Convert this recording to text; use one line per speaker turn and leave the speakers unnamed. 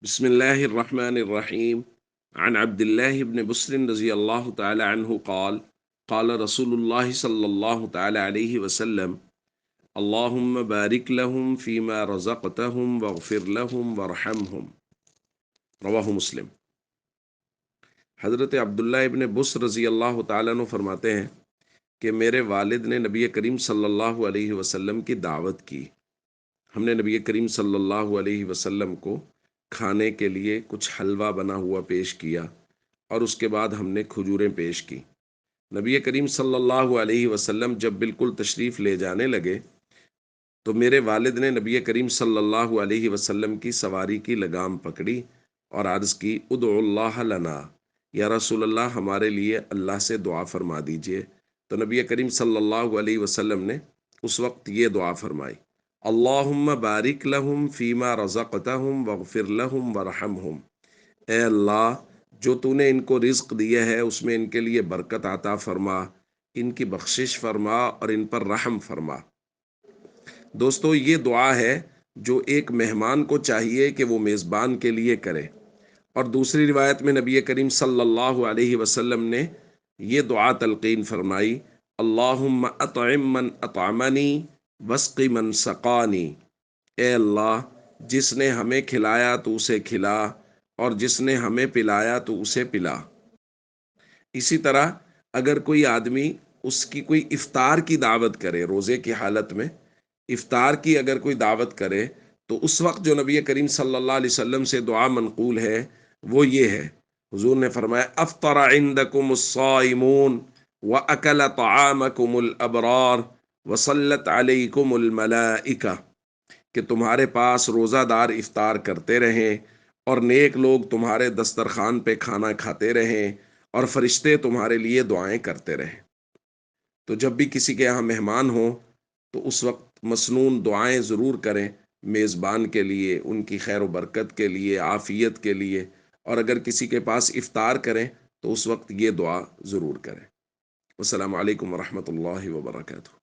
بسم الله الرحمن الرحيم. عن عبد الله بن بسر رضي الله تعالى عنه قال قال رسول الله صلى الله تعالى عليه وسلم اللهم بارك لهم فيما رزقتهم واغفر لهم وارحمهم. رواہ مسلم۔ حضرت عبداللہ ابن بسر رضی اللہ تعالیٰ عنہ فرماتے ہیں کہ میرے والد نے نبی کریم صلی اللہ علیہ وسلم کی دعوت کی۔ ہم نے نبی کریم صلی اللہ علیہ وسلم کو کھانے کے لیے کچھ حلوہ بنا ہوا پیش کیا اور اس کے بعد ہم نے کھجوریں پیش کی۔ نبی کریم صلی اللہ علیہ وسلم جب بالکل تشریف لے جانے لگے تو میرے والد نے نبی کریم صلی اللہ علیہ وسلم کی سواری کی لگام پکڑی اور عرض کی ادعو اللہ لنا، یا رسول اللہ ہمارے لیے اللہ سے دعا فرما دیجئے۔ تو نبی کریم صلی اللہ علیہ وسلم نے اس وقت یہ دعا فرمائی، اللہم بارک لہم فیما رزقتہم واغفر لہم ورحمہم۔ اے اللہ، جو تو نے ان کو رزق دیا ہے اس میں ان کے لیے برکت عطا فرما، ان کی بخشش فرما اور ان پر رحم فرما۔ دوستو، یہ دعا ہے جو ایک مہمان کو چاہیے کہ وہ میزبان کے لیے کرے، اور دوسری روایت میں نبی کریم صلی اللہ علیہ وسلم نے یہ دعا تلقین فرمائی، اللہم اطعم من اطعمنی واسقی من سقانی۔ اے اللہ، جس نے ہمیں کھلایا تو اسے کھلا، اور جس نے ہمیں پلایا تو اسے پلا۔ اسی طرح اگر کوئی آدمی اس کی کوئی افطار کی دعوت کرے، روزے کی حالت میں افطار کی اگر کوئی دعوت کرے، تو اس وقت جو نبی کریم صلی اللہ علیہ وسلم سے دعا منقول ہے وہ یہ ہے۔ حضور نے فرمایا افطر عندکم الصائمون واکل طعامکم الابرار وصلت علیکم الملائکہ، کہ تمہارے پاس روزہ دار افطار کرتے رہیں اور نیک لوگ تمہارے دسترخوان پہ کھانا کھاتے رہیں اور فرشتے تمہارے لیے دعائیں کرتے رہیں۔ تو جب بھی کسی کے یہاں مہمان ہوں تو اس وقت مسنون دعائیں ضرور کریں، میزبان کے لیے، ان کی خیر و برکت کے لیے، عافیت کے لیے، اور اگر کسی کے پاس افطار کریں تو اس وقت یہ دعا ضرور کریں۔ السلام علیکم ورحمۃ اللہ وبرکاتہ۔